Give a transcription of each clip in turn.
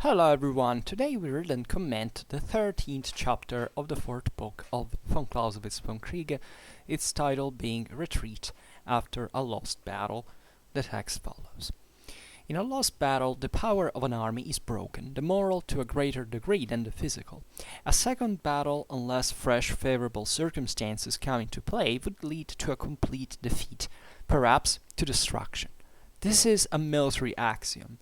Hello everyone, today we read and comment the 13th chapter of the 4th book of von Clausewitz Vom Kriege, its title being Retreat after a Lost Battle. The text follows. In a lost battle, the power of an army is broken, the moral to a greater degree than the physical. A second battle, unless fresh favorable circumstances come into play, would lead to a complete defeat, perhaps to destruction. This is a military axiom.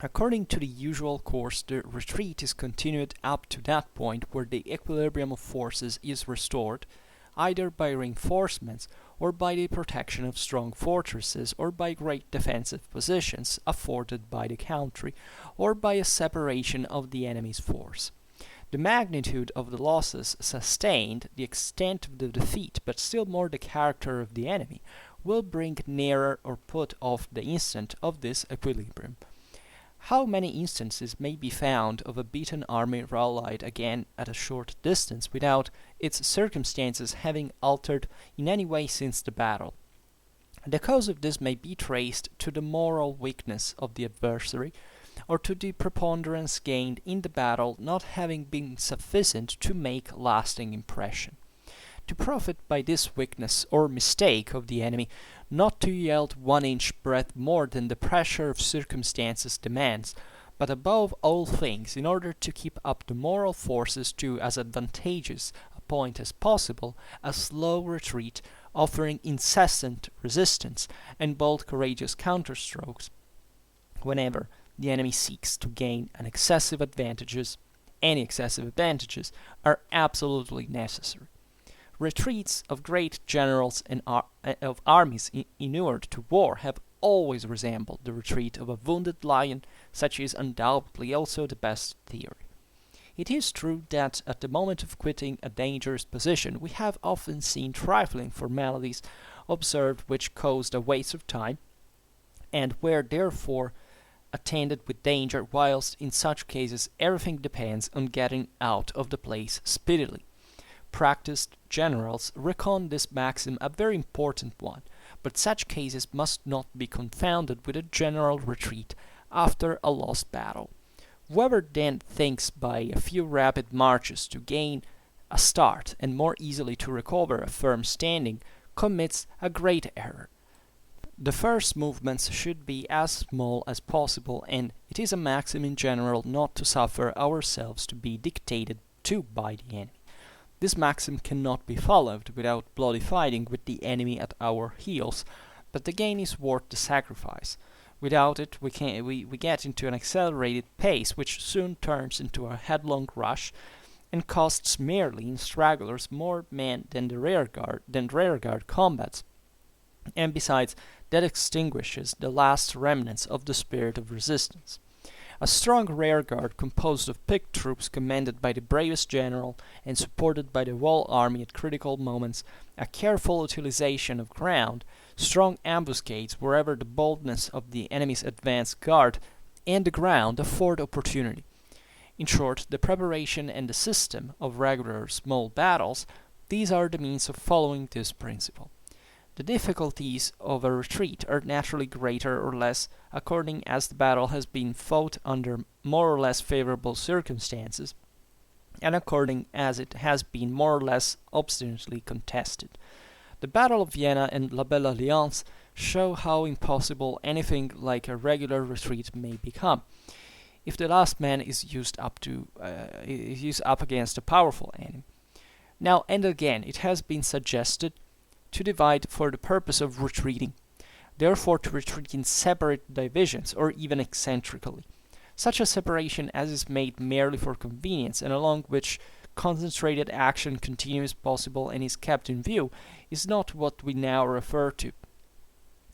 According to the usual course, the retreat is continued up to that point where the equilibrium of forces is restored, either by reinforcements or by the protection of strong fortresses or by great defensive positions afforded by the country or by a separation of the enemy's force. The magnitude of the losses sustained, the extent of the defeat, but still more the character of the enemy, will bring nearer or put off the instant of this equilibrium. How many instances may be found of a beaten army rallied again at a short distance without its circumstances having altered in any way since the battle? The cause of this may be traced to the moral weakness of the adversary, or to the preponderance gained in the battle not having been sufficient to make lasting impression. To profit by this weakness or mistake of the enemy, not to yield 1 inch breadth more than the pressure of circumstances demands, but above all things, in order to keep up the moral forces to as advantageous a point as possible, a slow retreat, offering incessant resistance, and bold courageous counterstrokes, whenever the enemy seeks to gain any excessive advantages, are absolutely necessary. Retreats of great generals and of armies inured to war have always resembled the retreat of a wounded lion. Such is undoubtedly also the best theory. It is true that at the moment of quitting a dangerous position we have often seen trifling formalities observed which caused a waste of time, and were therefore attended with danger, whilst in such cases everything depends on getting out of the place speedily. Practiced generals reckon this maxim a very important one, but such cases must not be confounded with a general retreat after a lost battle. Whoever then thinks by a few rapid marches to gain a start and more easily to recover a firm standing commits a great error. The first movements should be as small as possible, and it is a maxim in general not to suffer ourselves to be dictated to by the enemy. This maxim cannot be followed without bloody fighting with the enemy at our heels, but the gain is worth the sacrifice. Without it, we get into an accelerated pace which soon turns into a headlong rush and costs merely in stragglers more men than the rearguard combats, and besides, that extinguishes the last remnants of the spirit of resistance. A strong rearguard composed of picked troops commanded by the bravest general and supported by the whole army at critical moments, a careful utilization of ground, strong ambuscades wherever the boldness of the enemy's advance guard and the ground afford opportunity. In short, the preparation and the system of regular small battles, these are the means of following this principle. The difficulties of a retreat are naturally greater or less according as the battle has been fought under more or less favorable circumstances, and according as it has been more or less obstinately contested. The Battle of Vienna and La Belle Alliance show how impossible anything like a regular retreat may become, if the last man is used up against a powerful enemy. Now and again it has been suggested to divide for the purpose of retreating, therefore to retreat in separate divisions or even eccentrically. Such a separation as is made merely for convenience and along which concentrated action continues possible and is kept in view is not what we now refer to.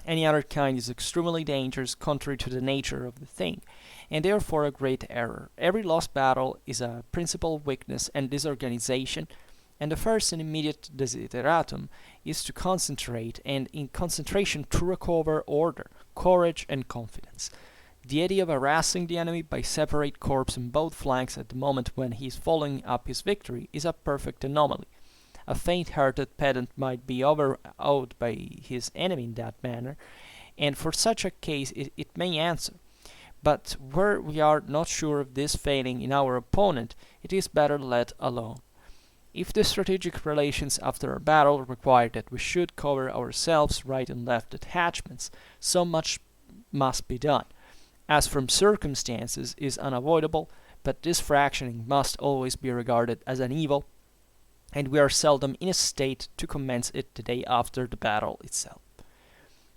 Any other kind is extremely dangerous, contrary to the nature of the thing, and therefore a great error. Every lost battle is a principal weakness and disorganization, and the first and immediate desideratum is to concentrate, and in concentration to recover order, courage, and confidence. The idea of harassing the enemy by separate corps on both flanks at the moment when he is following up his victory is a perfect anomaly. A faint-hearted pedant might be overawed by his enemy in that manner, and for such a case it may answer. but where we are not sure of this failing in our opponent, it is better let alone. If the strategic relations after a battle require that we should cover ourselves right and left detachments, so much must be done, as from circumstances is unavoidable, but this fractioning must always be regarded as an evil, and we are seldom in a state to commence it the day after the battle itself.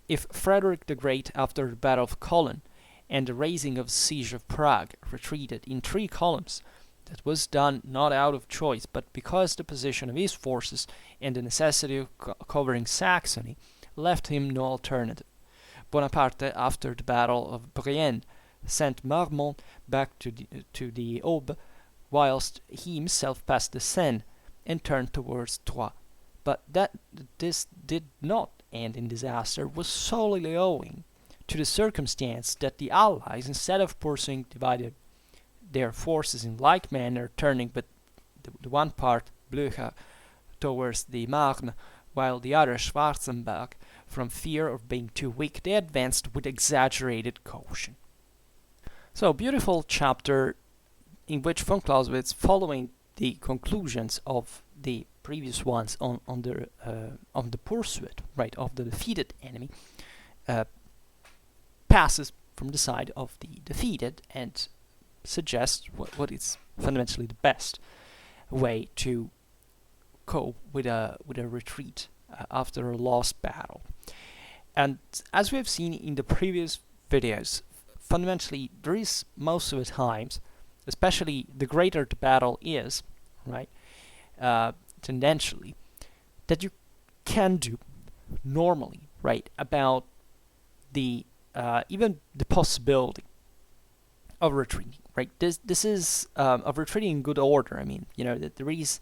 If Frederick the Great, after the Battle of Kolin and the raising of the siege of Prague, retreated in 3 columns, that was done not out of choice, but because the position of his forces and the necessity of covering Saxony left him no alternative. Bonaparte, after the Battle of Brienne, sent Marmont back to the Aube, whilst he himself passed the Seine and turned towards Troyes. But that this did not end in disaster was solely owing to the circumstance that the Allies, instead of pursuing divided their forces in like manner, turning but the one part, Blücher, towards the Marne, while the other, Schwarzenberg, from fear of being too weak, they advanced with exaggerated caution. So, beautiful chapter in which von Clausewitz, following the conclusions of the previous ones on the pursuit, right, of the defeated enemy, passes from the side of the defeated and suggests what is fundamentally the best way to cope with a retreat after a lost battle. And as we have seen in the previous videos, fundamentally there is most of the times, especially the greater the battle is, right, tendentially, that you can do normally, right, about the even the possibility of retreating, right? This is of retreating in good order. I mean, that there is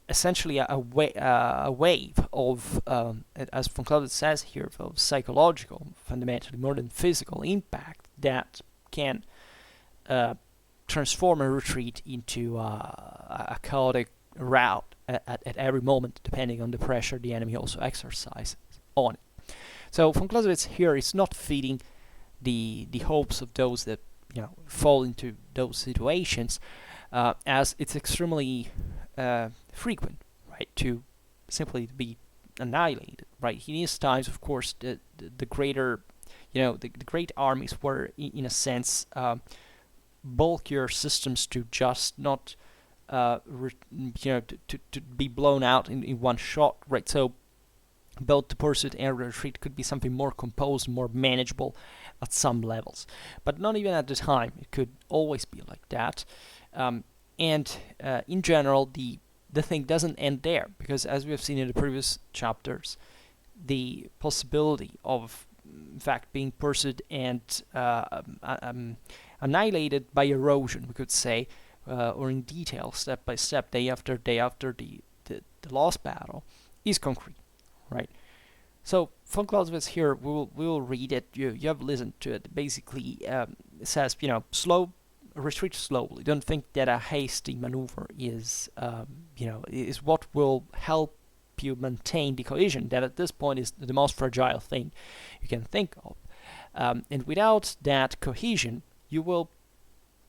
essentially a wave of, as von Clausewitz says here, of psychological, fundamentally more than physical impact that can transform a retreat into a chaotic rout at every moment, depending on the pressure the enemy also exercises on it. So von Clausewitz here is not feeding the hopes of those that fall into those situations, as it's extremely frequent, right, to simply be annihilated, right. In these times, of course, the greater, the great armies were in a sense bulkier systems to just not to be blown out in one shot, right. So both the pursuit and retreat could be something more composed, more manageable at some levels, but not even at the time. It could always be like that, and in general, the thing doesn't end there, because as we have seen in the previous chapters, the possibility of, in fact, being pursued and annihilated by erosion, we could say, or in detail, step by step, day after day after the lost battle, is concrete, right? So von Clausewitz here, we'll read it. You have listened to it. Basically, it says, retreat slowly. Don't think that a hasty maneuver is what will help you maintain the cohesion. That at this point is the most fragile thing you can think of. And without that cohesion, you will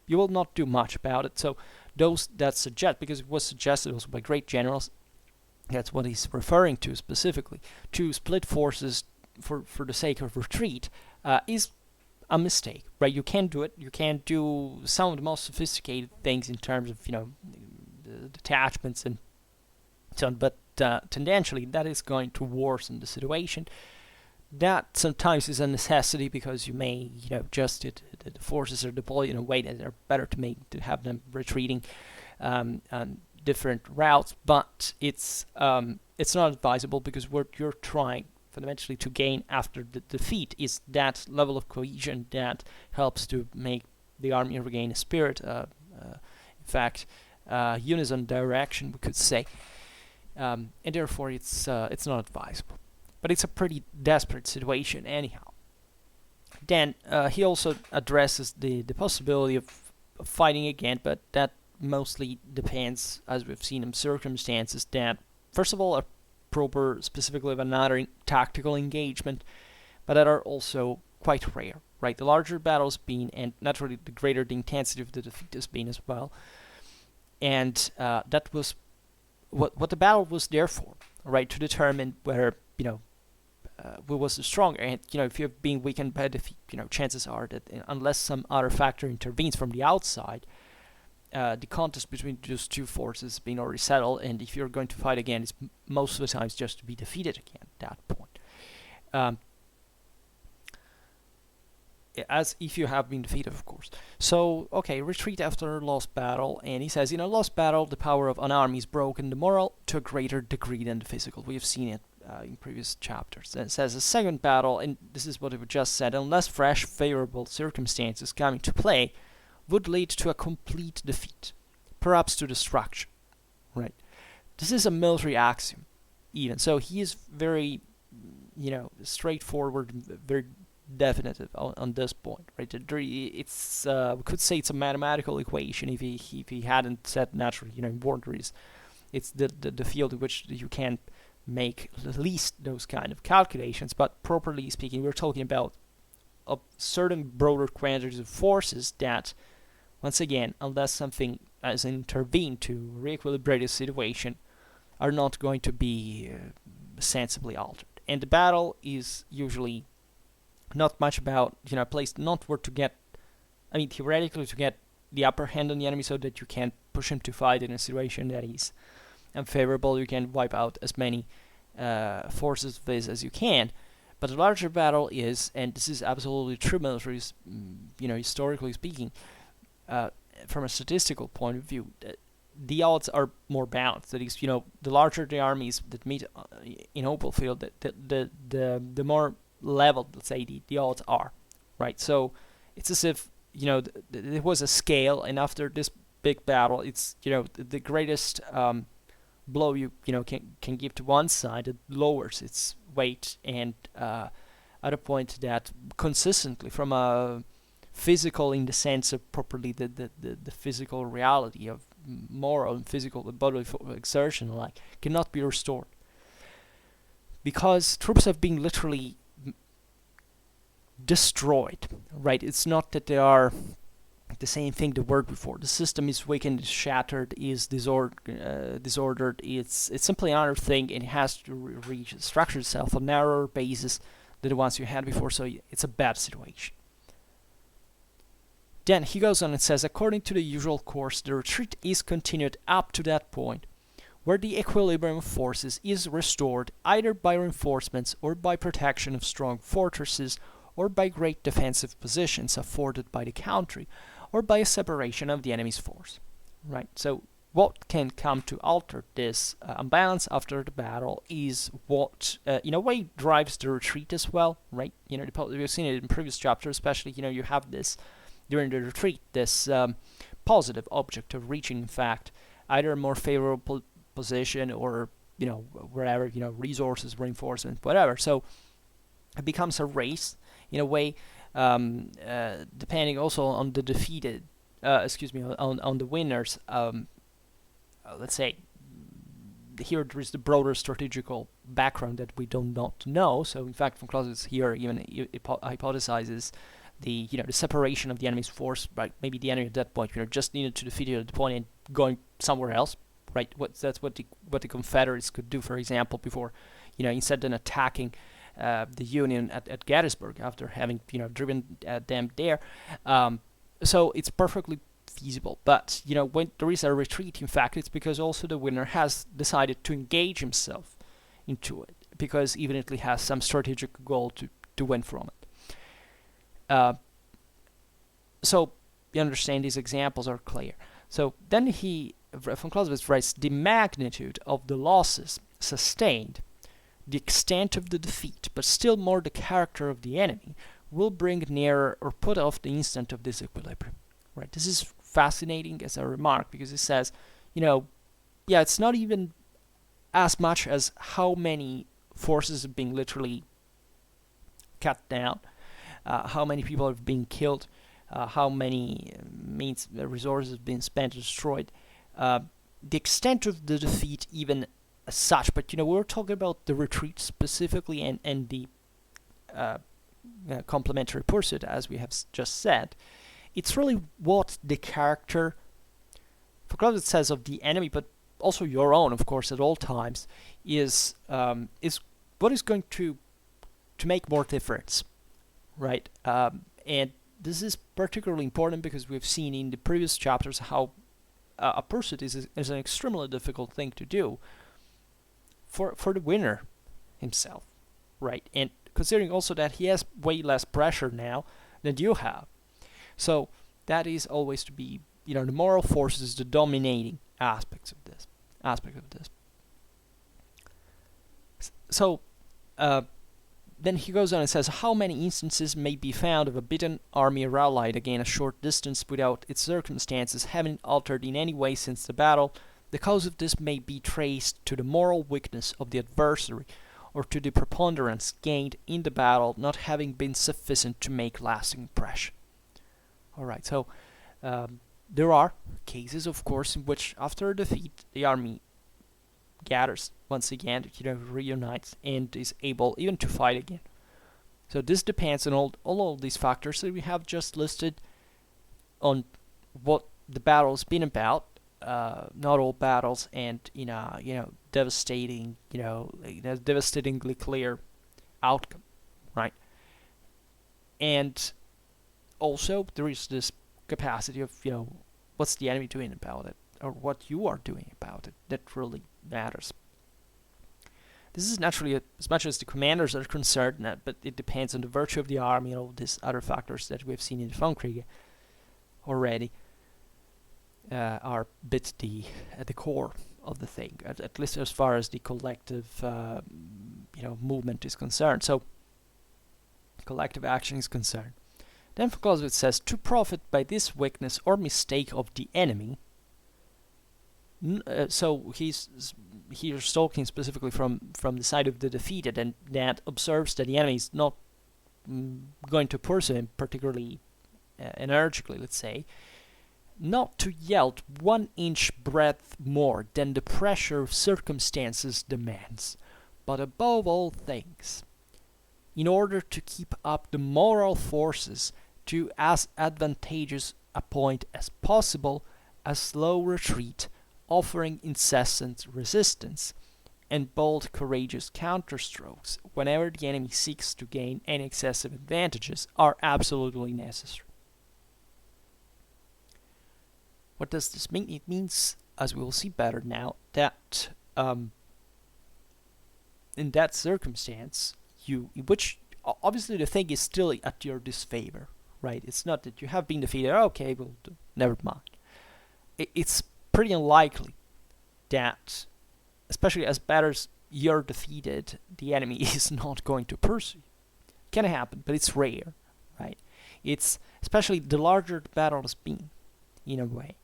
not do much about it. So those that suggest, because it was suggested also by great generals, that's what he's referring to specifically, to split forces for the sake of retreat, is a mistake, right? You can't do it. You can't do some of the most sophisticated things in terms of, the detachments and so on, but tendentially that is going to worsen the situation. That sometimes is a necessity, because you may, just the forces are deployed in a way that are better to have them retreating on different routes, but it's not advisable, because what you're trying fundamentally to gain after the defeat is that level of cohesion that helps to make the army regain a spirit, in fact, unison direction, we could say, and therefore it's not advisable. But it's a pretty desperate situation anyhow. Then he also addresses the possibility of fighting again, but that mostly depends, as we've seen, in circumstances that, first of all, are proper specifically of another tactical engagement, but that are also quite rare, right? The larger the battle's been, and naturally the greater the intensity of the defeat has been as well. And that was what the battle was there for, right? To determine whether, who was the stronger. And, if you're being weakened by defeat, chances are that unless some other factor intervenes from the outside, the contest between those two forces has been already settled, and if you're going to fight again, it's most of the times just to be defeated again at that point. As if you have been defeated, of course. So, okay, retreat after lost battle, and he says, lost battle, the power of an army is broken, the moral to a greater degree than the physical. We have seen it in previous chapters. And it says, a second battle, and this is what we just said, unless fresh, favorable circumstances come into play, would lead to a complete defeat, perhaps to destruction, right? This is a military axiom, even. So he is very, straightforward, very definitive on this point, right? It's we could say it's a mathematical equation if he hadn't said naturally, in boundaries. It's the field in which you can make at least those kind of calculations, but properly speaking, we're talking about a certain broader quantities of forces that, once again, unless something has intervened to reequilibrate the situation, are not going to be sensibly altered. And the battle is usually not much about, a place not where to get, theoretically to get the upper hand on the enemy so that you can push him to fight in a situation that is unfavorable. You can wipe out as many forces of his as you can. But the larger battle is, and this is absolutely true military, historically speaking, from a statistical point of view, the odds are more balanced. That is, the larger the armies that meet in open field, the more leveled, let's say, the odds are, right? So it's as if, there was a scale, and after this big battle, it's, the greatest blow you can give to one side, it lowers its weight, and at a point that consistently, from a physical, in the sense of properly the physical reality of moral and physical bodily exertion, like, cannot be restored, because troops have been literally destroyed, right? It's not that they are the same thing the word before. The system is weakened, is shattered, is disordered. It's simply another thing, and it has to structure itself on narrower basis than the ones you had before. So it's a bad situation. Then he goes on and says, according to the usual course, the retreat is continued up to that point where the equilibrium of forces is restored either by reinforcements or by protection of strong fortresses or by great defensive positions afforded by the country or by a separation of the enemy's force. Right? So what can come to alter this imbalance after the battle is what, in a way, drives the retreat as well, right? We've seen it in previous chapters, especially, you have this during the retreat, this positive object of reaching, in fact, either a more favorable position or, wherever, resources, reinforcement, whatever. So it becomes a race, in a way, depending also on the defeated, on the winners. Let's say, here there is the broader strategical background that we do not know. So, in fact, von Clausewitz here even hypothesizes the separation of the enemy's force, right? Maybe the enemy at that point, just needed to defeat it at the point and going somewhere else, right? That's what the Confederates could do, for example, before, instead of attacking the Union at Gettysburg after having driven them there. So it's perfectly feasible. But when there is a retreat, in fact, it's because also the winner has decided to engage himself into it, because even if he has some strategic goal to win from it. So you understand these examples are clear. So then von Clausewitz writes, the magnitude of the losses sustained, the extent of the defeat, but still more the character of the enemy, will bring nearer or put off the instant of disequilibrium. Right? This is fascinating as a remark, because it says, it's not even as much as how many forces have been literally cut down, how many people have been killed, how many resources have been spent or destroyed, the extent of the defeat even as such. But we're talking about the retreat specifically, and the complementary pursuit, as we have just said. It's really what the character, for Clausewitz says of the enemy, but also your own, of course, at all times, is what is going to make more difference, right? And this is particularly important because we've seen in the previous chapters how a pursuit is an extremely difficult thing to do for the winner himself, right? And considering also that he has way less pressure now than you have. So that is always to be, the moral force is the dominating aspect of this. So then he goes on and says, how many instances may be found of a beaten army rallied again a short distance without its circumstances having altered in any way since the battle? The cause of this may be traced to the moral weakness of the adversary, or to the preponderance gained in the battle not having been sufficient to make lasting impression. Alright, so there are cases, of course, in which after a defeat the army gathers once again, reunites, and is able even to fight again. So this depends on all these factors that we have just listed, on what the battle's been about. Not all battles and devastating, devastatingly clear outcome, right? And also there is this capacity of, what's the enemy doing about it, or what you are doing about it, that really matters. This is naturally, as much as the commanders are concerned, but it depends on the virtue of the army and all these other factors that we've seen in the Vom Kriege already. Are a bit at the core of the thing, at least as far as the collective movement is concerned. So collective action is concerned. Then Clausewitz says, to profit by this weakness or mistake of the enemy. So he's talking specifically from the side of the defeated, and that observes that the enemy is not going to pursue him particularly energically, let's say, not to yield 1 inch breadth more than the pressure of circumstances demands, but above all things, in order to keep up the moral forces to as advantageous a point as possible, a slow retreat, offering incessant resistance, and bold, courageous counterstrokes whenever the enemy seeks to gain any excessive advantages are absolutely necessary. What does this mean? It means, as we will see better now, that in that circumstance, which obviously the thing is still at your disfavor, right? It's not that you have been defeated, okay, well, never mind. It's pretty unlikely that, especially as bad as you're defeated, the enemy is not going to pursue you. It can happen, but it's rare, right? It's especially the larger the battle has been, in a way.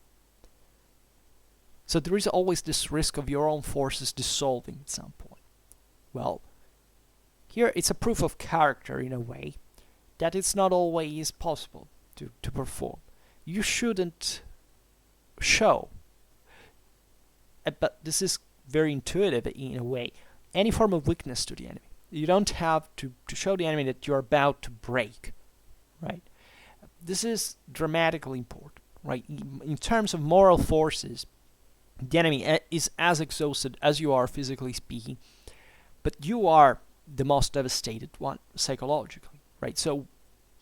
So there is always this risk of your own forces dissolving at some point. Well, here it's a proof of character, in a way, that it's not always possible to perform. You shouldn't show, but this is very intuitive in a way, any form of weakness to the enemy. You don't have to show the enemy that you're about to break, right? This is dramatically important, right? In terms of moral forces, the enemy is as exhausted as you are physically speaking, but you are the most devastated one psychologically, right? So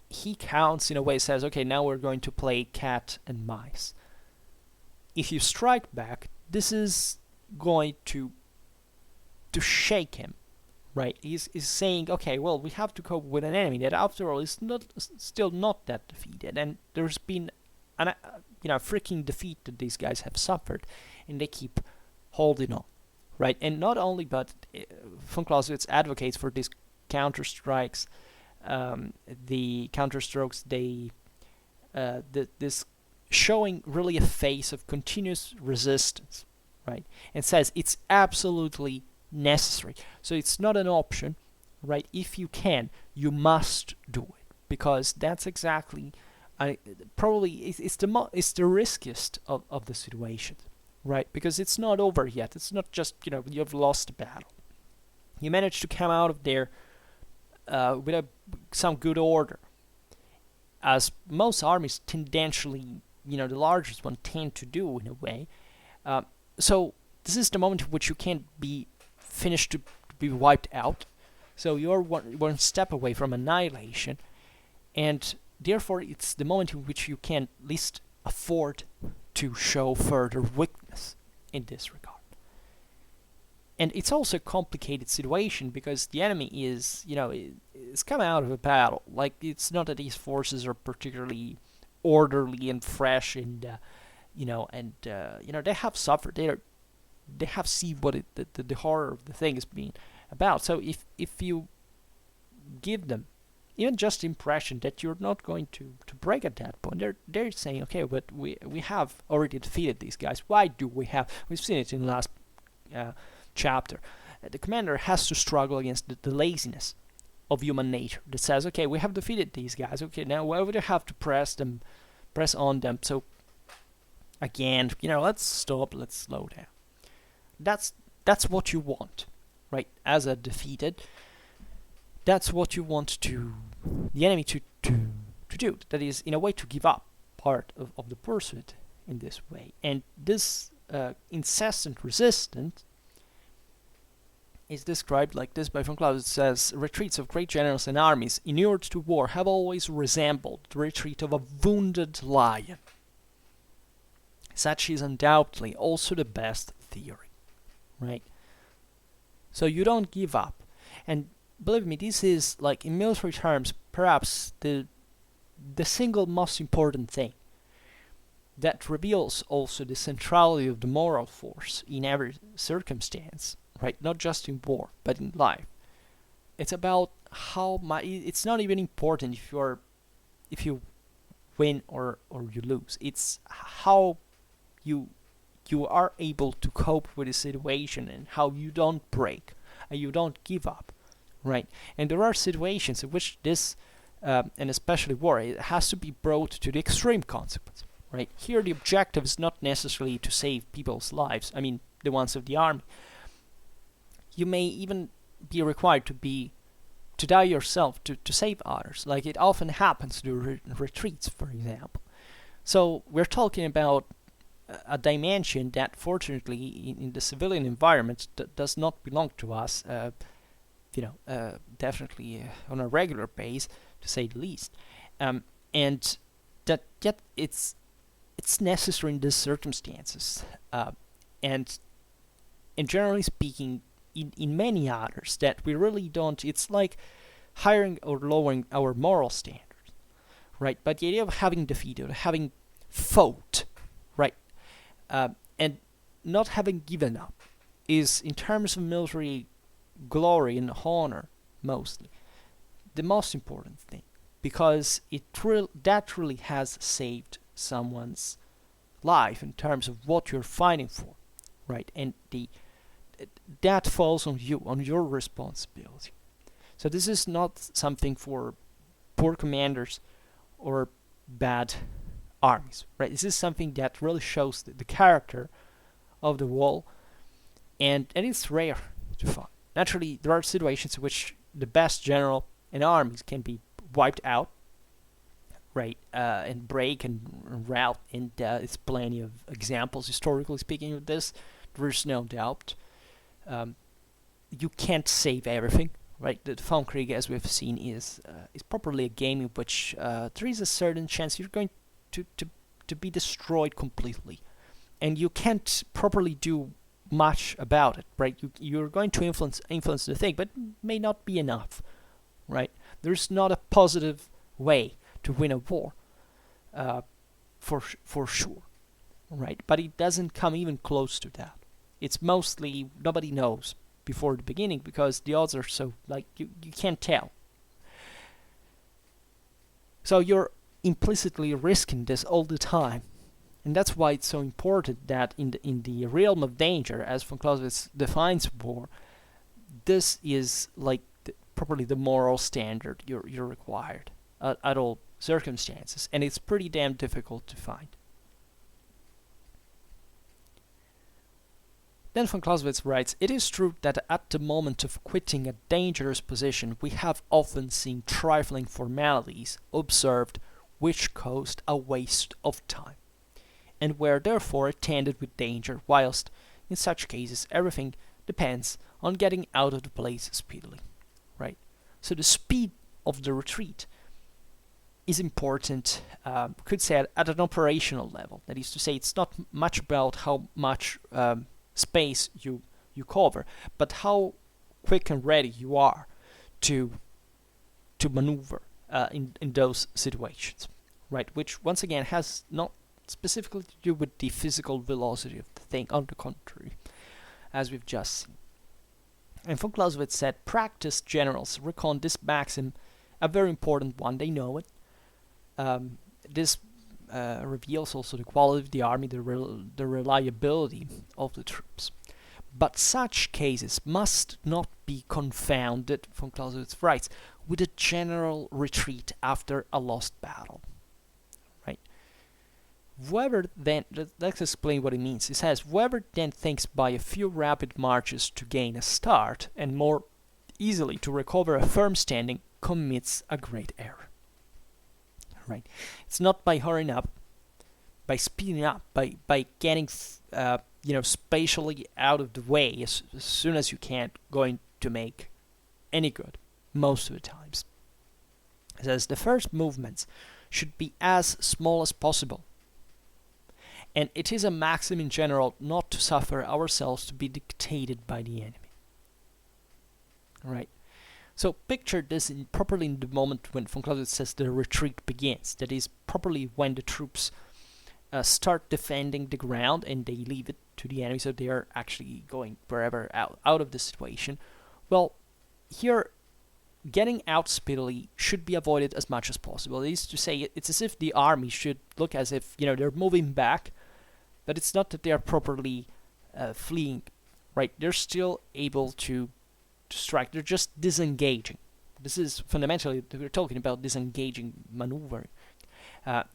he counts in a way, says, okay, now we're going to play cat and mice. If you strike back, this is going to shake him, right? He's saying, okay, well, we have to cope with an enemy that after all is still not that defeated, and there's been a freaking defeat that these guys have suffered, and they keep holding on, right? And not only, but von Clausewitz advocates for these counter-strikes, the counterstrokes, this showing really a face of continuous resistance, right? And says it's absolutely necessary. So it's not an option, right? If you can, you must do it, because that's exactly probably it's the riskiest of the situations, right? Because it's not over yet. It's not just you've lost the battle. You managed to come out of there some good order, as most armies tendentially, the largest one tend to do in a way. So this is the moment in which you can't be finished to be wiped out. So you're one step away from annihilation, and therefore it's the moment in which you can at least afford to show further weakness in this regard. And it's also a complicated situation because the enemy is, is coming out of a battle. Like, it's not that these forces are particularly orderly and fresh, and they have suffered. They have seen what the horror of the thing is being about. So if you give them even just the impression that you're not going to break at that point, they're saying, okay, but we have already defeated these guys. Why do we have? We've seen it in the last chapter. The commander has to struggle against the laziness of human nature that says, okay, we have defeated these guys. Okay, now why would you have to press on them? So again, let's stop, let's slow down. That's what you want, right? As a defeated, that's what you want the enemy to do. That is, in a way, to give up part of the pursuit in this way. And this incessant resistance is described like this by Von Clausewitz. It says, retreats of great generals and armies inured to war have always resembled the retreat of a wounded lion. Such is undoubtedly also the best theory, right? So you don't give up. And believe me, this is, like, in military terms, perhaps the single most important thing that reveals also the centrality of the moral force in every circumstance, right? Not just in war, but in life. It's about how much. It's not even important if you win or you lose. It's how you are able to cope with the situation and how you don't break and you don't give up, right? And there are situations in which this, and especially war, it has to be brought to the extreme consequence, right? Here the objective is not necessarily to save people's lives. I mean, the ones of the army. You may even be required to die yourself to save others, like it often happens to retreats, for example. So we're talking about a dimension that, fortunately, in the civilian environment, does not belong to us. Definitely on a regular basis, to say the least, and that yet it's necessary in these circumstances, and generally speaking, in many others that we really don't. It's like hiring or lowering our moral standards, right? But the idea of having defeated, having fought, right, and not having given up, is, in terms of military glory and honor, mostly the most important thing, because that really has saved someone's life in terms of what you're fighting for, right? And that falls on you, on your responsibility. So this is not something for poor commanders or bad armies, right? This is something that really shows the character of the wall, and it's rare to find. Naturally, there are situations in which the best general in armies can be wiped out, right, and break and rout, and it's plenty of examples, historically speaking, of this. There's no doubt. You can't save everything, right? The Vom Kriege, as we've seen, is properly a game in which there is a certain chance you're going to be destroyed completely, and you can't properly do much about it, right? You're going to influence the thing, but it may not be enough, right? There's not a positive way to win a war, for sure, right? But it doesn't come even close to that. It's mostly nobody knows before the beginning because the odds are so, like, you can't tell. So you're implicitly risking this all the time. And that's why it's so important that in the realm of danger, as von Clausewitz defines war, this is like properly the moral standard you're required at all circumstances. And it's pretty damn difficult to find. Then von Clausewitz writes, "It is true that at the moment of quitting a dangerous position we have often seen trifling formalities observed which caused a waste of time, and were therefore attended with danger, whilst, in such cases, everything depends on getting out of the place speedily." Right? So the speed of the retreat is important, could say at an operational level. That is to say, it's not much about how much space you cover, but how quick and ready you are to maneuver in those situations, right? Which once again has not specifically to do with the physical velocity of the thing, on the contrary, as we've just seen. And von Clausewitz said, "Practiced generals reckon this maxim a very important one. They know it. This reveals also the quality of the army, the reliability of the troops. But such cases must not be confounded," von Clausewitz writes, "with a general retreat after a lost battle." Right? Whoever then, let's explain what it means. It says, "Whoever then thinks by a few rapid marches to gain a start, and more easily to recover a firm standing, commits a great error." Right? It's not by hurrying up, by speeding up, by getting spatially out of the way as soon as you can, going to make any good most of the times. It says the first movements should be as small as possible, and it is a maxim in general not to suffer ourselves to be dictated by the enemy. Right? So picture this properly in the moment when von Clausewitz says the retreat begins. That is properly when the troops start defending the ground and they leave it to the enemy, so they are actually going wherever out of the situation. Well, here, getting out speedily should be avoided as much as possible. It is to say, it's as if the army should look as if they're moving back, but it's not that they are properly fleeing. Right? They're still able to strike. They're just disengaging. This is fundamentally, we're talking about disengaging maneuvering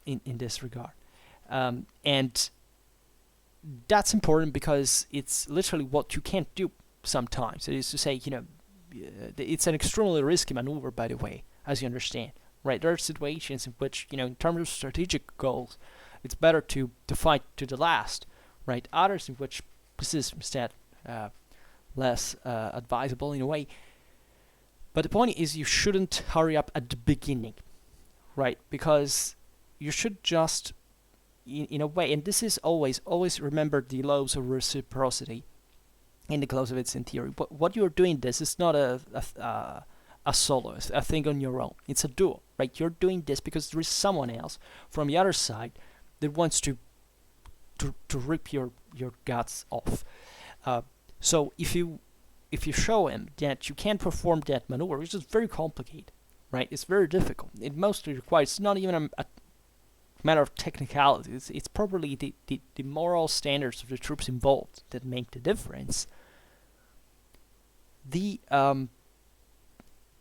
in this regard. And that's important because it's literally what you can't do sometimes. It is to say, it's an extremely risky maneuver, by the way, as you understand. Right? There are situations in which, in terms of strategic goals, it's better to fight to the last. Right? Others in which this is instead less advisable in a way. But the point is, you shouldn't hurry up at the beginning, right? Because you should just, in a way, and this is always remember the laws of reciprocity in the Clausewitzian theory. But what you're doing, this is not a solo, a thing on your own. It's a duo, right? You're doing this because there is someone else from the other side that wants to rip your guts off. So if you show him that you can't perform that maneuver, which is very complicated, right? It's very difficult. It mostly requires not even a matter of technicality. It's probably the moral standards of the troops involved that make the difference. The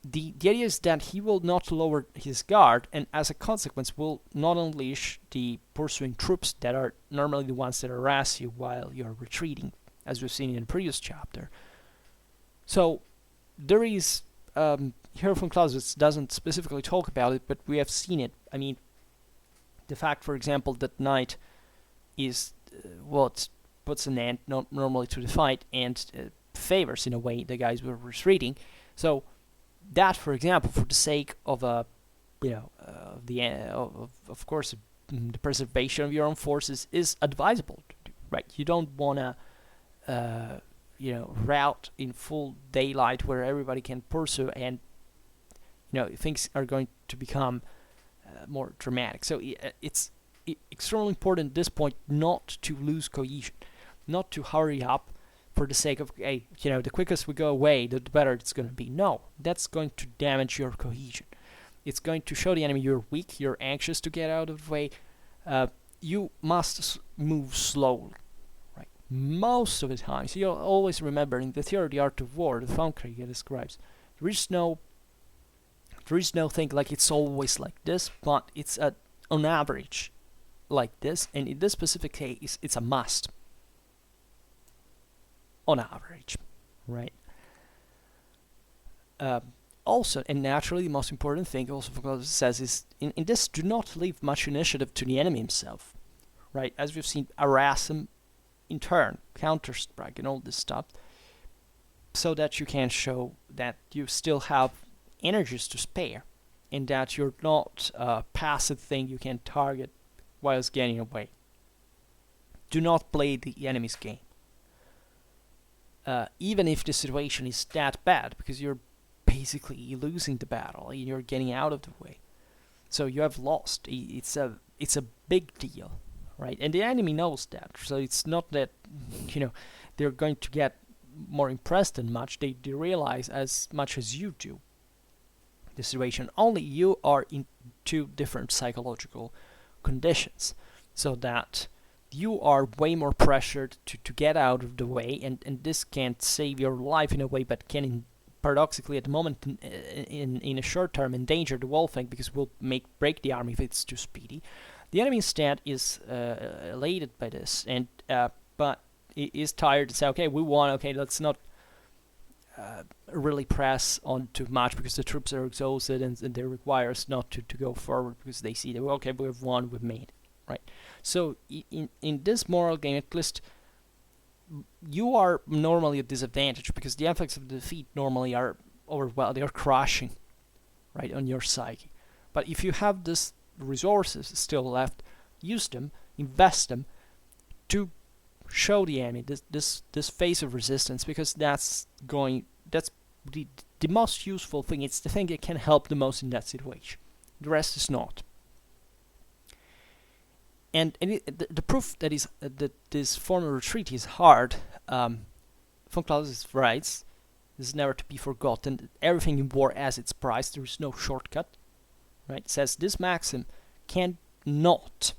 idea is that he will not lower his guard, and as a consequence will not unleash the pursuing troops that are normally the ones that harass you while you're retreating, as we've seen in the previous chapter. So there is, here von Clausewitz doesn't specifically talk about it, but we have seen it. I mean, the fact, for example, that night is what puts an end normally to the fight and favors, in a way, the guys who are retreating. So that, for example, for the sake of of course, the preservation of your own forces is advisable to do, right? You don't want to route in full daylight where everybody can pursue, and things are going to become more dramatic. So it's extremely important at this point not to lose cohesion, not to hurry up for the sake of, hey, the quickest we go away, the better it's going to be. No, that's going to damage your cohesion. It's going to show the enemy you're weak, you're anxious to get out of the way. You must move slowly. Most of the time, so you'll always remember in the theory of the art of war, the Vom Kriege describes, there is no thing like it's always like this, but it's on average like this, and in this specific case, it's a must. on average, right? Also, and naturally, the most important thing also Clausewitz says is in this, do not leave much initiative to the enemy himself, right? As we've seen, harass him in turn, counter-strike and all this stuff, so that you can show that you still have energies to spare, and that you're not a passive thing you can target whilst getting away. Do not play the enemy's game. Even if the situation is that bad, because you're basically losing the battle and you're getting out of the way. So you have lost. It's a big deal, right? And the enemy knows that. So it's not that, they're going to get more impressed than much. They realize as much as you do the situation. Only you are in two different psychological conditions, so that you are way more pressured to get out of the way, and this can't save your life in a way, but can paradoxically at the moment in a short term endanger the whole thing, because will break the army if it's too speedy. The enemy instead is elated by this, and but is tired to say, okay, we won, okay, let's not really press on too much, because the troops are exhausted, and they require us not to go forward, because they see that, well, okay, we've won, we've made it, right? So in this moral game, at least, you are normally at disadvantage, because the effects of the defeat normally are they are crushing, right, on your psyche. But if you have these resources still left, use them, invest them to show the enemy this phase of resistance, because that's the most useful thing. It's the thing that can help the most in that situation. The rest is not. And the proof that this form of retreat is hard, von Clausewitz writes, this is never to be forgotten, everything in war has its price, there is no shortcut, right? It says this maxim cannot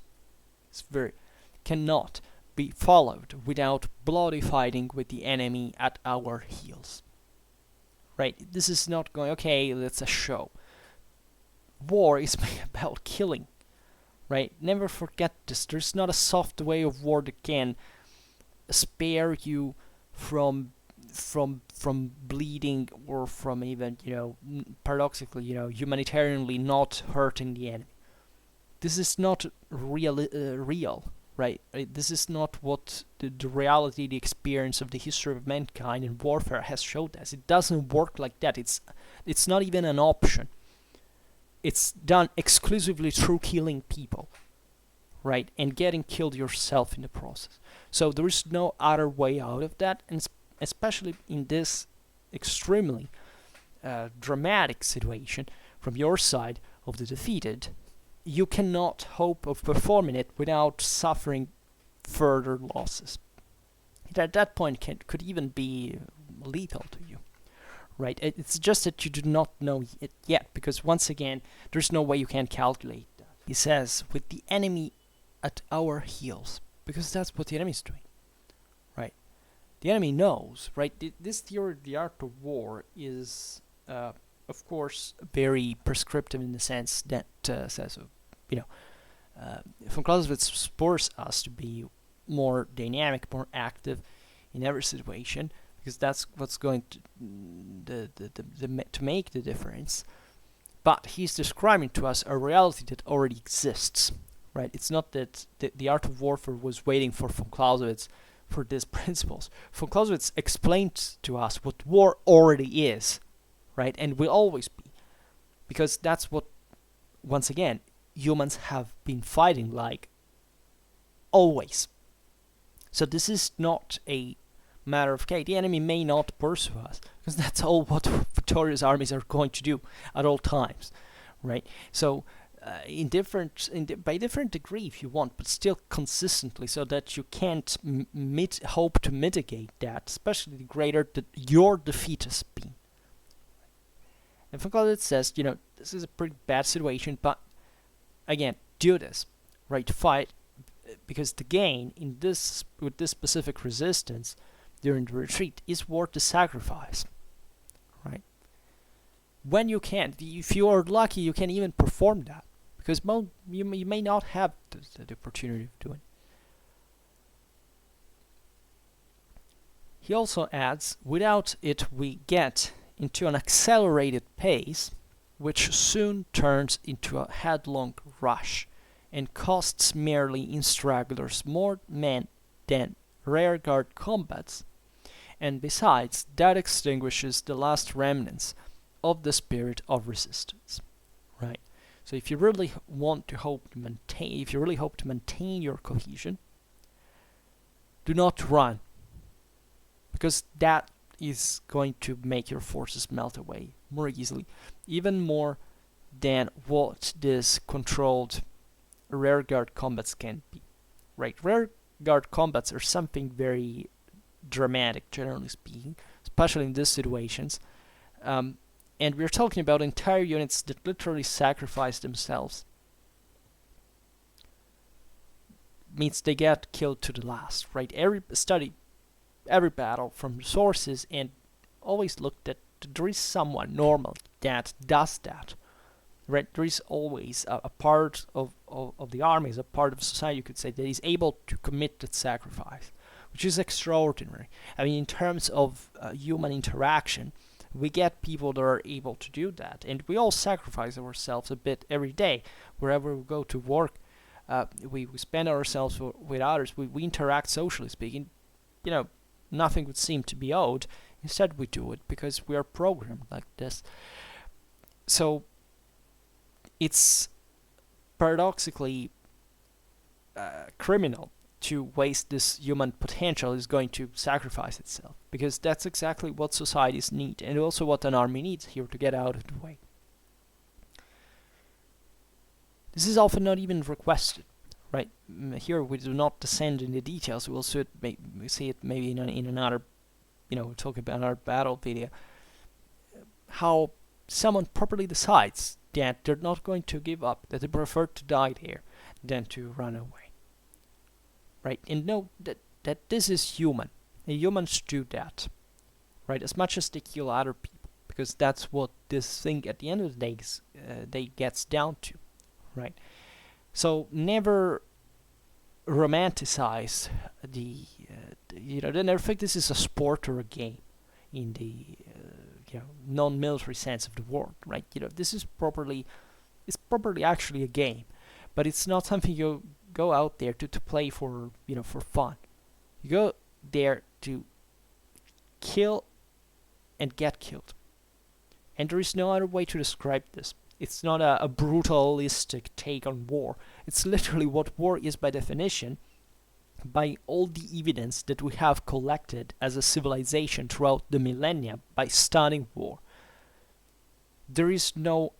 be followed without bloody fighting with the enemy at our heels, right? This is not going, okay, that's a show. War is about killing. Right? Never forget this. There's not a soft way of war that can spare you from bleeding, or from even, paradoxically, humanitarianly not hurting the enemy. This is not real, right? This is not what the reality, the experience of the history of mankind and warfare has showed us. It doesn't work like that. It's not even an option. It's done exclusively through killing people, right? And getting killed yourself in the process. So there is no other way out of that, and especially in this extremely dramatic situation from your side of the defeated, you cannot hope of performing it without suffering further losses. At that point could even be lethal to you. Right, it's just that you do not know it yet, because once again, there's no way you can calculate that. He says, with the enemy at our heels, because that's what the enemy is doing, right? The enemy knows, right? This theory of the art of war is, of course, very prescriptive in the sense that says, von Clausewitz spurs us to be more dynamic, more active in every situation, because that's what's going to make the difference. But he's describing to us a reality that already exists, right? It's not that the art of warfare was waiting for von Clausewitz for these principles. Von Clausewitz explained to us what war already is, right? And will always be, because that's what, once again, humans have been fighting like always. So this is not a matter of, okay, the enemy may not pursue us, because that's all what victorious armies are going to do at all times, right? So by different degree if you want, but still consistently, so that you can't hope to mitigate that, especially the greater your defeat has been. And von Clausewitz says, this is a pretty bad situation, but again, do this, right? Fight, because the gain in this, with this specific resistance during the retreat, is worth the sacrifice, right? When you can, if you are lucky, you can even perform that, because you may not have the opportunity of doing it. He also adds, without it we get into an accelerated pace, which soon turns into a headlong rush, and costs merely in stragglers more men than rearguard combats, and besides, that extinguishes the last remnants of the spirit of resistance. Right? So if you really want to hope to maintain, if you really hope to maintain your cohesion, do not run, because that is going to make your forces melt away more easily, even more than what this controlled rearguard combats can be. Right? Rearguard combats are something very dramatic, generally speaking, especially in these situations. And we're talking about entire units that literally sacrifice themselves. Means they get killed to the last, right? Study every battle from sources and always look that there is someone normal that does that, right? There is always a part of the armies, a part of society, you could say, that is able to commit that sacrifice, which is extraordinary. I mean, in terms of human interaction, we get people that are able to do that, and we all sacrifice ourselves a bit every day. Wherever we go to work, we spend ourselves with others, we interact socially speaking. Nothing would seem to be owed. Instead, we do it because we are programmed like this. So it's paradoxically criminal to waste this human potential is going to sacrifice itself, because that's exactly what societies need, and also what an army needs here to get out of the way. This is often not even requested, right? Here we do not descend in the details. We'll see it maybe in another, we'll talk about another battle video, how someone properly decides that they're not going to give up, that they prefer to die there than to run away. Right, and know that this is human. And humans do that, right? As much as they kill other people, because that's what this thing at the end of the day gets down to, right? So never romanticize never think this is a sport or a game in the non-military sense of the word, right? This is properly actually a game, but it's not something you go out there to play for fun. You go there to kill and get killed, and there is no other way to describe this. It's not a brutalistic take on war. It's literally what war is by definition, by all the evidence that we have collected as a civilization throughout the millennia by studying war. There is no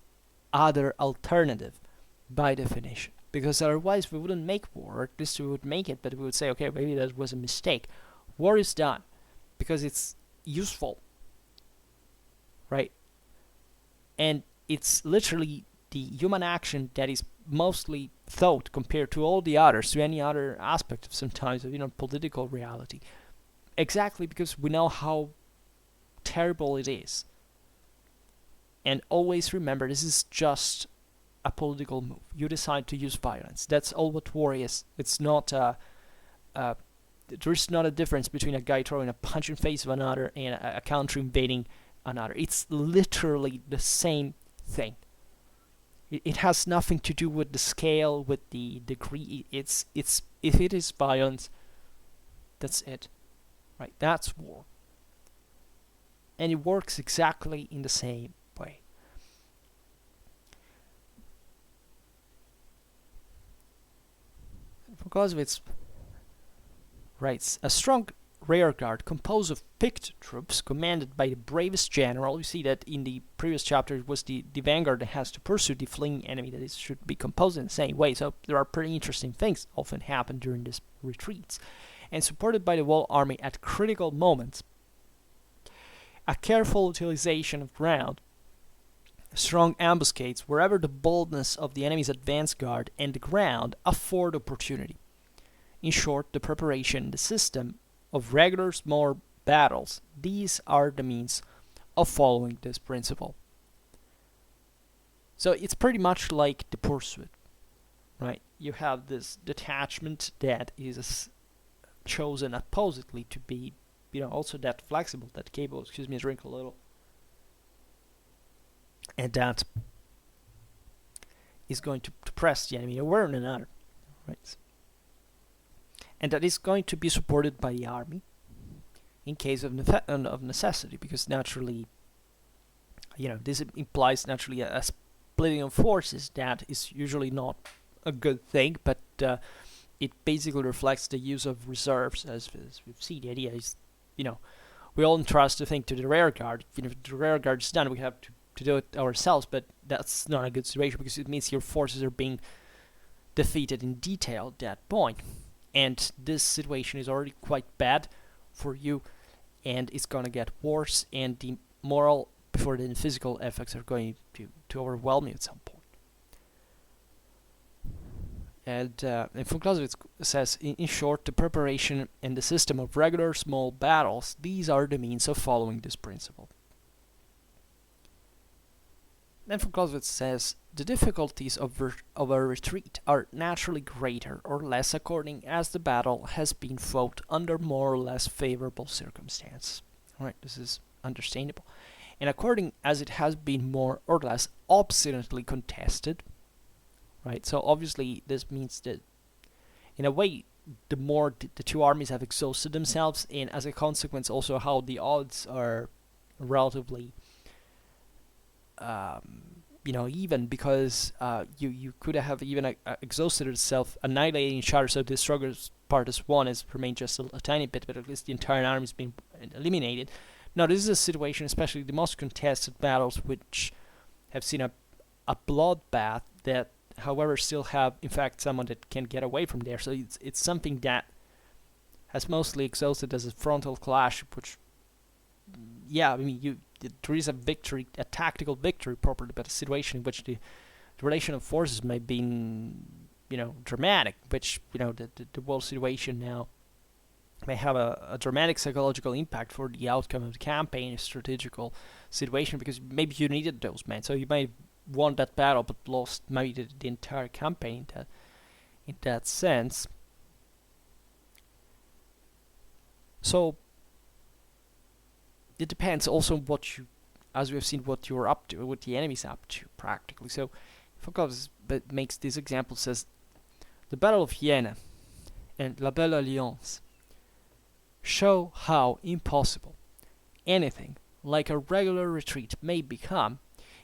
other alternative by definition, because otherwise we wouldn't make war, or at least we would make it, but we would say, okay, maybe that was a mistake. War is done because it's useful, right? And it's literally the human action that is mostly thought compared to all the others, to any other aspect of sometimes of political reality, exactly because we know how terrible it is. And always remember, this is just a political move. You decide to use violence. That's all what war is. It's not there's not a difference between a guy throwing a punch in the face of another and a country invading another. It's literally the same thing. It has nothing to do with the scale, with the degree. It's if it is violence, that's it, right? That's war, and it works exactly in the same way. Clausewitz writes, a strong rearguard composed of picked troops commanded by the bravest general. You see that in the previous chapter it was the vanguard that has to pursue the fleeing enemy, that it should be composed in the same way. So there are pretty interesting things often happen during these retreats. And supported by the whole army at critical moments, a careful utilization of ground, strong ambuscades wherever the boldness of the enemy's advance guard and the ground afford opportunity. In short, the preparation, the system of regular small battles, these are the means of following this principle. So it's pretty much like the pursuit, right? You have this detachment that is chosen oppositely to be also that flexible, that capable. Excuse me, drink a little. And that is going to press the enemy one way or another, right? And that is going to be supported by the army in case of necessity, because naturally, this implies naturally a splitting of forces. That is usually not a good thing, but it basically reflects the use of reserves, as we've seen. The idea is, we all entrust the thing to the rear guard. If the rear guard is done, we have to do it ourselves, but that's not a good situation, because it means your forces are being defeated in detail at that point. And this situation is already quite bad for you, and it's going to get worse, and the moral before the physical effects are going to overwhelm you at some point. And Von Clausewitz says, in short, the preparation and the system of regular small battles, these are the means of following this principle. Then Von Clausewitz says, the difficulties of a retreat are naturally greater or less according as the battle has been fought under more or less favorable circumstances. Alright, this is understandable. And according as it has been more or less obstinately contested, right? So obviously this means that, in a way, the more the two armies have exhausted themselves, and as a consequence also how the odds are relatively even, because you could have even exhausted itself, annihilating each other, so the strongest part is won, has remained just a tiny bit, but at least the entire army has been eliminated. Now this is a situation, especially the most contested battles, which have seen a bloodbath, that however still have in fact someone that can get away from there. So it's something that has mostly exhausted as a frontal clash, which there is a victory, a tactical victory properly, but a situation in which the relation of forces may be dramatic, which the world situation now may have a dramatic psychological impact for the outcome of the campaign, a strategical situation, because maybe you needed those men, so you may have won that battle but lost maybe the entire campaign in that sense. So it depends also on what you, as we have seen, what you're up to, what the enemy's up to practically. So Foucault makes this example, says, the Battle of Vienna and La Belle Alliance show how impossible anything like a regular retreat may become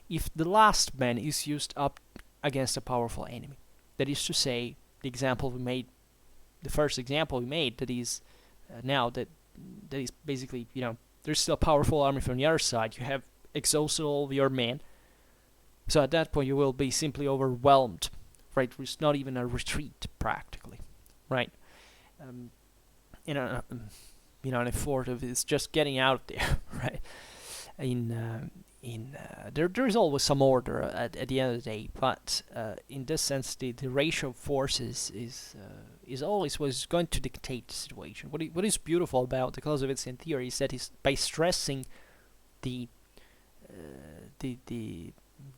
if the last man is used up against a powerful enemy. That is to say, the first example we made, that is now that is basically, there's still a powerful army from the other side. You have exhausted all of your men, so at that point you will be simply overwhelmed, right? It's not even a retreat practically, right? An effort of it's just getting out there, right? There is always some order at the end of the day, but in this sense, the ratio of forces is always what is going to dictate the situation. What is beautiful about the Clausewitzian theory is that by stressing the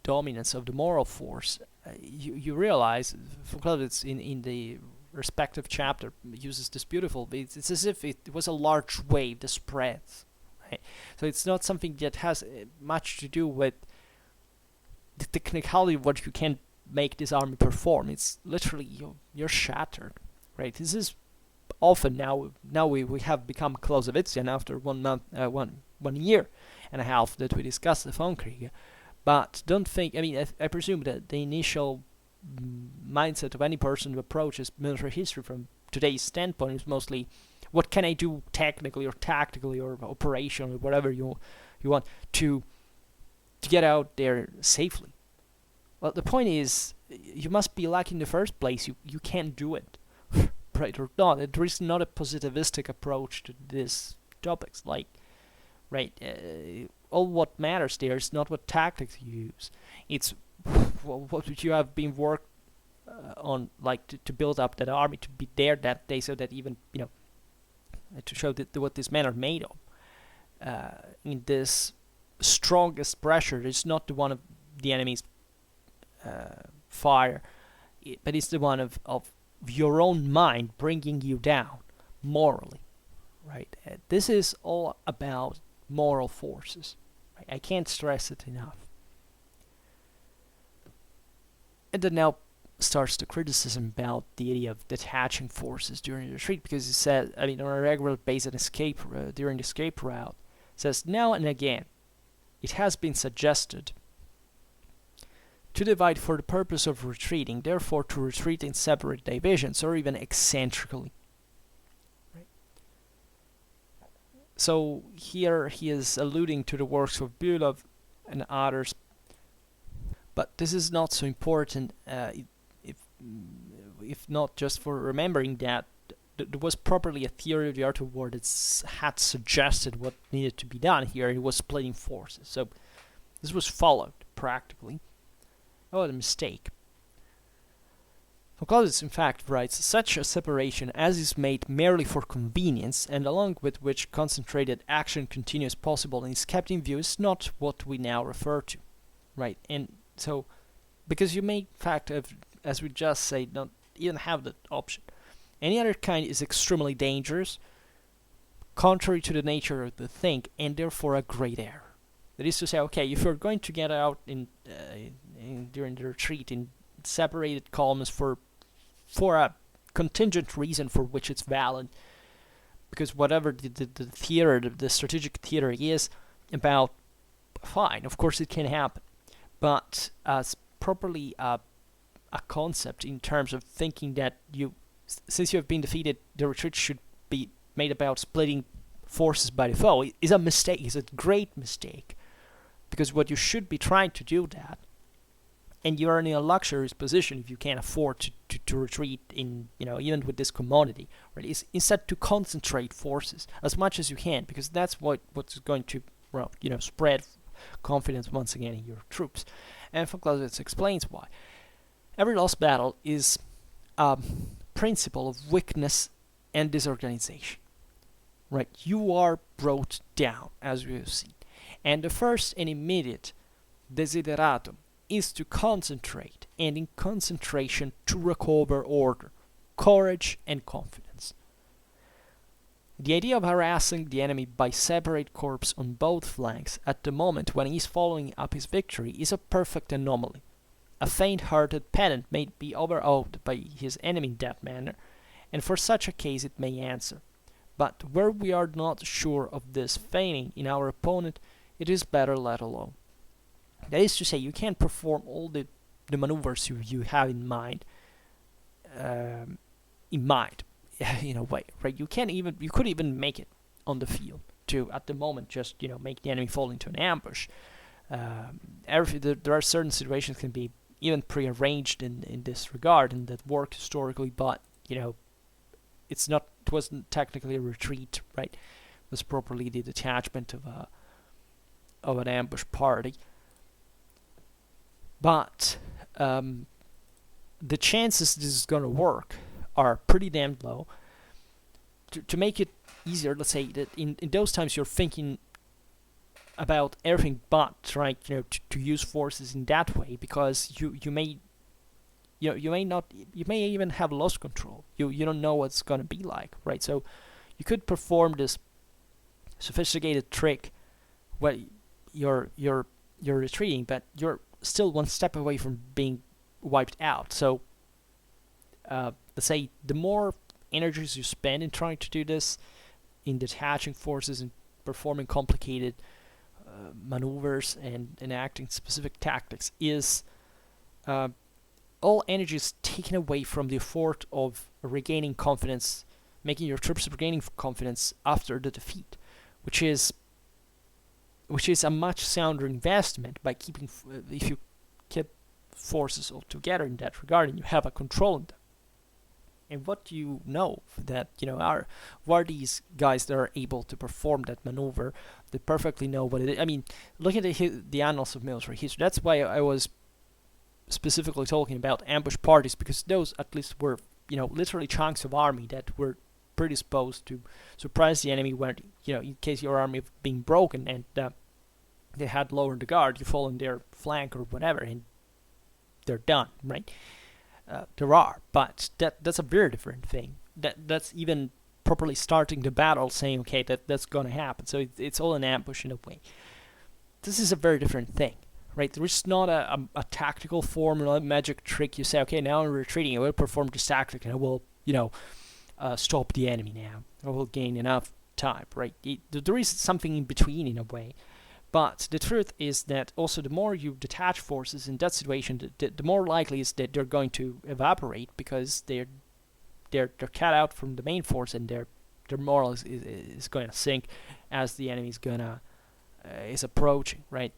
dominance of the moral force, you realize, Clausewitz in the respective chapter uses this beautiful. It's as if it was a large wave that spreads. Right? So it's not something that has much to do with the technicality of what you can make this army perform. It's literally you're shattered, right? This is often now we have become Clausewitzian after 1 month, 1 year and a half that we discussed the Vom Kriege. But don't think, I presume that the initial mindset of any person who approaches military history from today's standpoint is mostly, what can I do technically or tactically or operationally, whatever you want to get out there safely. Well, the point is, you must be lucky in the first place. You can't do it, right or not. There is not a positivistic approach to these topics. Like, right, all what matters there is not what tactics you use. It's what you have been worked on, like to build up that army, to be there that day, so that even to show what these men are made of. In this strongest pressure, it's not the one of the enemy's fire, but it's the one of your own mind bringing you down morally, right? This is all about moral forces. Right? I can't stress it enough. And then now starts the criticism about the idea of detaching forces during the retreat, because he said, I mean, on a regular basis, during the escape route, says now and again, it has been suggested to divide for the purpose of retreating, therefore to retreat in separate divisions or even eccentrically. Right? So here he is alluding to the works of Bülow and others, but this is not so important if not just for remembering that there was properly a theory of the art of war that had suggested what needed to be done here. It was splitting forces. So this was followed practically. Oh, the mistake. Clausewitz, in fact, writes, such a separation as is made merely for convenience, and along with which concentrated action continues possible and is kept in view, is not what we now refer to. Right? And so, because you may, in fact, as we just said, not even have that option. Any other kind is extremely dangerous, contrary to the nature of the thing, and therefore a great error. That is to say, okay, if you're going to get out during the retreat in separated columns for a contingent reason for which it's valid, because whatever the strategic theater is about, fine, of course it can happen, but as properly a concept in terms of thinking that since you have been defeated, the retreat should be made about splitting forces by the foe, is a mistake. It's a great mistake, because what you should be trying to do that, and you are in a luxurious position if you can't afford to retreat in, even with this commodity, right? Is instead to concentrate forces as much as you can, because that's what's going to, spread confidence once again in your troops. And von Clausewitz explains why. Every lost battle is a principle of weakness and disorganization. Right? You are brought down, as we have seen. And the first and immediate desideratum is to concentrate, and in concentration to recover order, courage, and confidence. The idea of harassing the enemy by separate corps on both flanks at the moment when he is following up his victory is a perfect anomaly. A faint-hearted pedant may be overawed by his enemy in that manner, and for such a case it may answer. But where we are not sure of this feigning in our opponent, it is better let alone. That is to say, you can't perform all the maneuvers you have in mind, in a way, right? You could even make it on the field to, at the moment, just make the enemy fall into an ambush. There are certain situations that can be even prearranged in this regard, and that worked historically, but it wasn't technically a retreat, right? It was properly the detachment of an ambush party. But the chances this is going to work are pretty damn low. To make it easier, let's say that in those times you're thinking about everything but trying to use forces in that way, because you may even have lost control. You don't know what's going to be like, right? So you could perform this sophisticated trick where you're retreating, but you're still one step away from being wiped out. So let's say the more energies you spend in trying to do this, in detaching forces and performing complicated maneuvers and enacting specific tactics, is all energy is taken away from the effort of regaining confidence, making your troops regaining confidence after the defeat, which is a much sounder investment by keeping, if you keep forces all together in that regard and you have a control in them. And what do you know that, who are these guys that are able to perform that maneuver? They perfectly know what it is. I mean, look at the annals of military history. That's why I was specifically talking about ambush parties, because those at least were, literally chunks of army that were predisposed to surprise the enemy when, in case your army of being broken and they had lowered the guard, you fall on their flank or whatever, and they're done, right? There are, but that's a very different thing. That's even properly starting the battle, saying, okay, that's going to happen. So it's all an ambush in a way. This is a very different thing, right? There is not a tactical formula, a magic trick. You say, okay, now I'm retreating. I will perform this tactic, and I will, stop the enemy now. I will gain enough time, right? There is something in between in a way. But the truth is that also the more you detach forces in that situation, the more likely is that they're going to evaporate, because they're cut out from the main force, and their morale is going to sink as the enemy is approaching, right?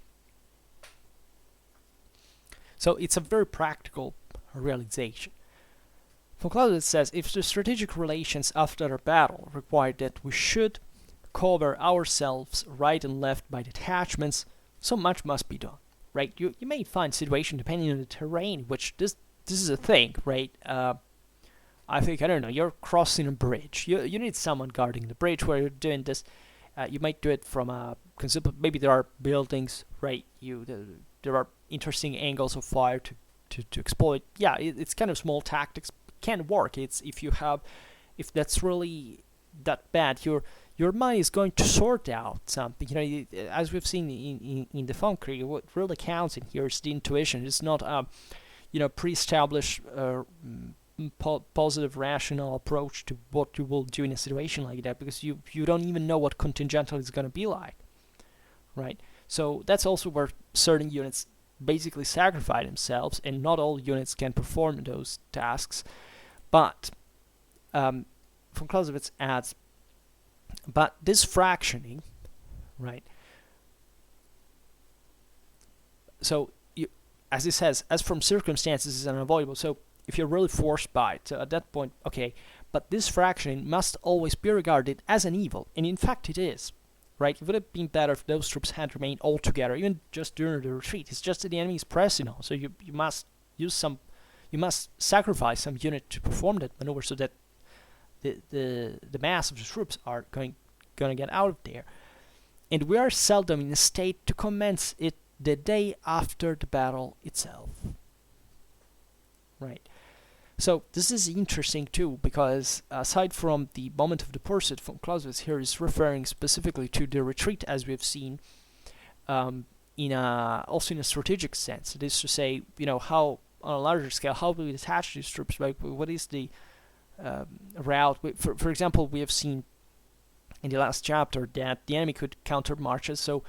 So it's a very practical realization. Von Clausewitz says, if the strategic relations after a battle require that we should cover ourselves right and left by detachments, so much must be done, right? You may find situation depending on the terrain, which this is a thing, right? I think, I don't know, you're crossing a bridge. You need someone guarding the bridge where you're doing this. You might do it from a maybe there are buildings, right? There are interesting angles of fire to exploit. Yeah, it's kind of small tactics. Can work. It's if that's really that bad, your mind is going to sort out something. As we've seen in the Vom Kriege, what really counts in here is the intuition. It's not pre-established positive rational approach to what you will do in a situation like that, because you don't even know what contingental is going to be like, right? So that's also where certain units basically sacrifice themselves, and not all units can perform those tasks. But von Clausewitz adds, but this fractioning, right? So, as he says, as from circumstances is unavoidable. So, if you're really forced by it, so at that point, okay, but this fractioning must always be regarded as an evil, and in fact it is, right? It would have been better if those troops had remained all together, even just during the retreat. It's just that the enemy is pressing on, so you must sacrifice some unit to perform that maneuver, so that the mass of the troops are going to get out of there. And we are seldom in a state to commence it the day after the battle itself, right? So this is interesting too, because aside from the moment of the pursuit, von Clausewitz here is referring specifically to the retreat, as we've seen, also in a strategic sense. It is to say, how on a larger scale, how do we detach these troops? Like, what is the route? For example, we have seen in the last chapter that the enemy could counter marches, so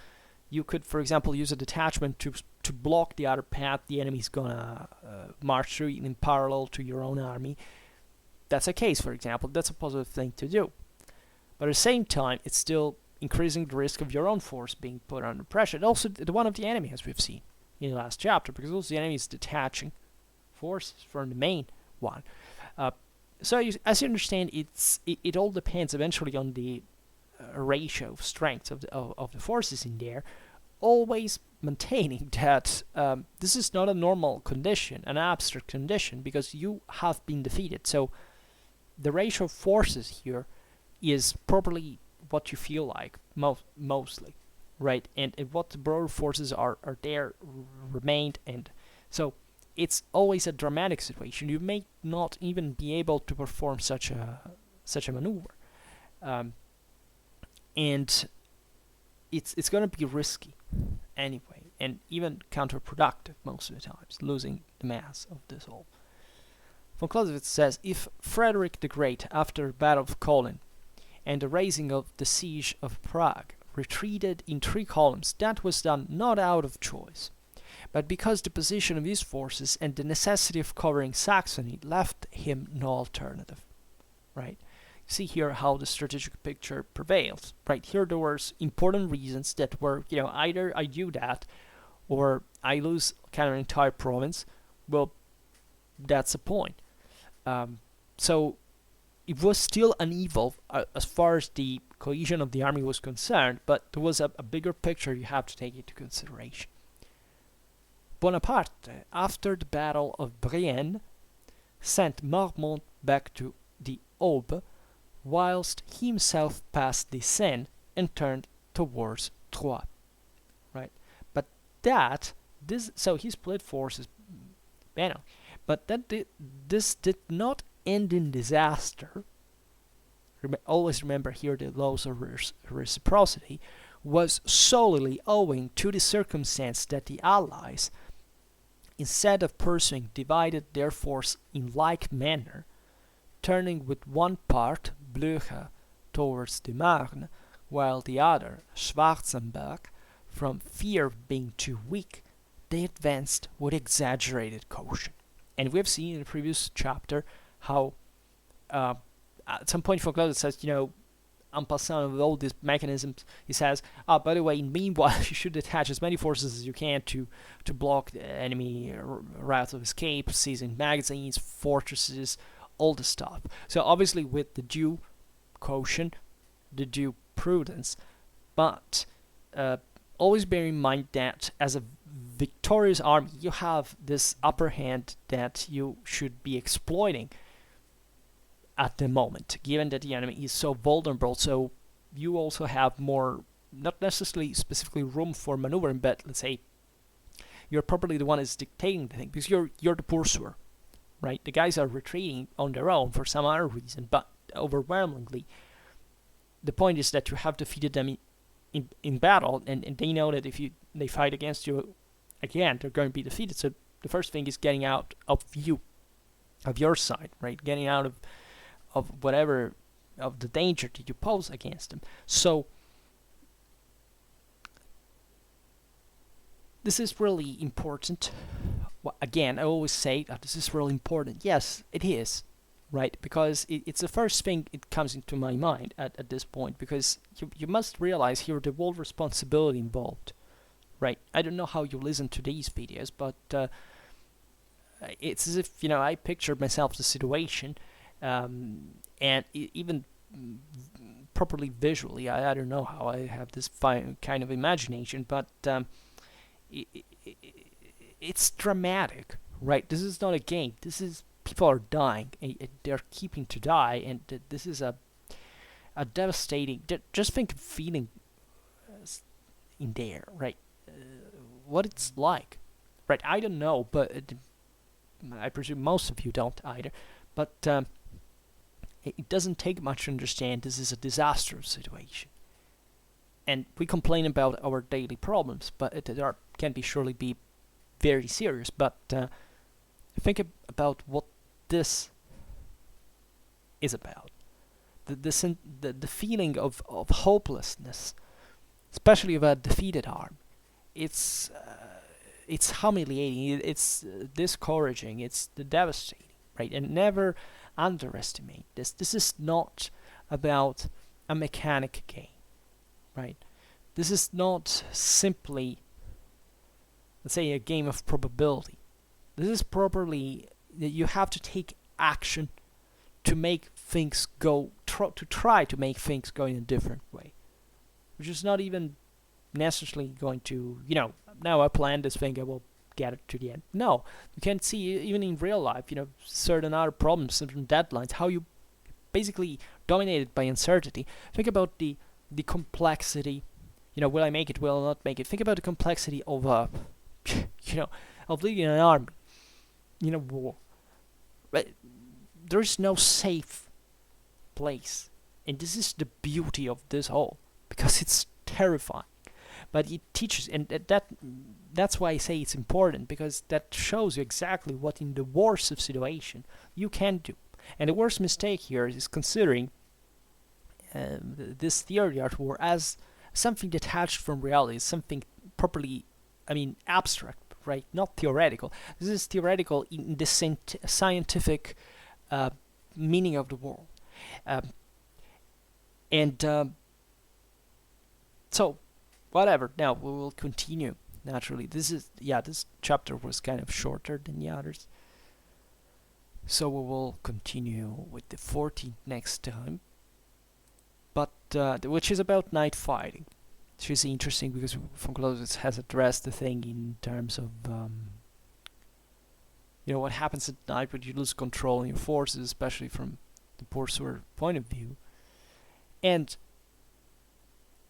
you could, for example, use a detachment to block the other path the enemy's gonna march through in parallel to your own army. That's a case, for example. That's a positive thing to do. But at the same time, it's still increasing the risk of your own force being put under pressure, and also the one of the enemy, as we've seen in the last chapter, because also the enemy is detaching forces from the main one. So as you understand, it all depends eventually on the ratio of strength of the forces in there, always maintaining that this is not a normal condition, an abstract condition, because you have been defeated. So the ratio of forces here is properly what you feel like mostly, right? And what the broader forces are there remained, and so it's always a dramatic situation. You may not even be able to perform such a maneuver, and it's going to be risky anyway, and even counterproductive most of the times, losing the mass of this all. Von Clausewitz says, if Frederick the Great, after the Battle of Kolin and the raising of the siege of Prague, retreated in 3 columns, that was done not out of choice, but because the position of his forces and the necessity of covering Saxony left him no alternative, right? You see here how the strategic picture prevails, right? Here there were important reasons that were, either I do that, or I lose kind of an entire province. Well, that's the point. So it was still an evil as far as the cohesion of the army was concerned, but there was a bigger picture you have to take into consideration. Bonaparte, after the Battle of Brienne, sent Marmont back to the Aube, whilst he himself passed the Seine and turned towards Troyes, right? But so he split forces, but this did not end in disaster, always remember here the laws of reciprocity, was solely owing to the circumstance that the Allies, instead of pursuing, divided their force in like manner, turning with one part, Blücher, towards the Marne, while the other, Schwarzenberg, from fear of being too weak, they advanced with exaggerated caution. And we've seen in the previous chapter how at some point von Clausewitz says, en passant with all these mechanisms, he says, by the way, meanwhile, you should detach as many forces as you can to block the enemy routes of escape, seizing magazines, fortresses, all the stuff. So obviously with the due caution, the due prudence, but always bear in mind that as a victorious army, you have this upper hand that you should be exploiting at the moment, given that the enemy is so vulnerable. So you also have more, not necessarily specifically room for maneuvering, but let's say you're probably the one that's dictating the thing, because you're the pursuer, right? The guys are retreating on their own for some other reason, but overwhelmingly the point is that you have defeated them in battle, and they know that if they fight against you again, they're going to be defeated. So the first thing is getting out of your side, right? Getting out of whatever, of the danger that you pose against them. So this is really important. Well, again, I always say that this is really important. Yes, it is, right? Because it's the first thing it comes into my mind at this point, because you must realize here the whole responsibility involved, right? I don't know how you listen to these videos, but it's as if, I pictured myself the situation, and even properly visually, I don't know how I have this kind of imagination, but it's dramatic, right? This is not a game. This is, people are dying, and they're keeping to die, and this is a devastating. Just think of feeling in there, right? What it's like, right? I don't know, but I presume most of you don't either. But it doesn't take much to understand this is a disastrous situation. And we complain about our daily problems, but there can surely be very serious. But think about what this is about. The feeling of hopelessness, especially of a defeated arm. It's humiliating. It's discouraging. It's devastating, right? And never underestimate this. This is not about a mechanic game, right? This is not simply, let's say, a game of probability. This is properly that you have to take action to make things go, to try to make things go in a different way, which is not even necessarily going to, now I planned this thing, I will get it to the end. No, you can see even in real life, certain other problems, certain deadlines, how you basically dominated by uncertainty. Think about the complexity, will I make it, will I not make it? Think about the complexity of of leading an army in a war. Right? There is no safe place, and this is the beauty of this whole, because it's terrifying. But it teaches, and that's why I say it's important, because that shows you exactly what in the worst of situation you can do. And the worst mistake here is considering this theory art war as something detached from reality, something properly, abstract, right? Not theoretical. This is theoretical in the scientific meaning of the word. So, whatever. Now we will continue. Naturally, this chapter was kind of shorter than the others, so we will continue with the 14th next time. But which is about night fighting, which is interesting because von Clausewitz has addressed the thing in terms of what happens at night when you lose control in your forces, especially from the pursuer point of view. And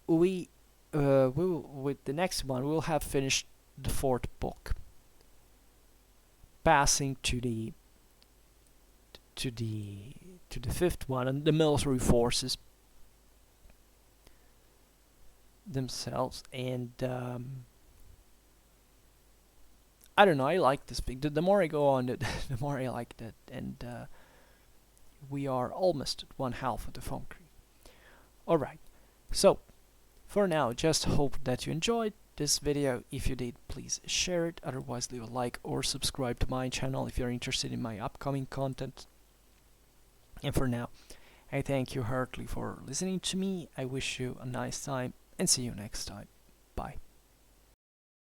we will, with the next one, we will have finished the 4th book, passing to the to the fifth one, and the military forces themselves. And I don't know, I like this book. The more I go on, the more I like it. And we are almost at one half of the Vom Kriege. Alright, so for now, just hope that you enjoyed this video. If you did, please share it. Otherwise, leave a like or subscribe to my channel if you're interested in my upcoming content. And for now, I thank you heartily for listening to me. I wish you a nice time and see you next time. Bye.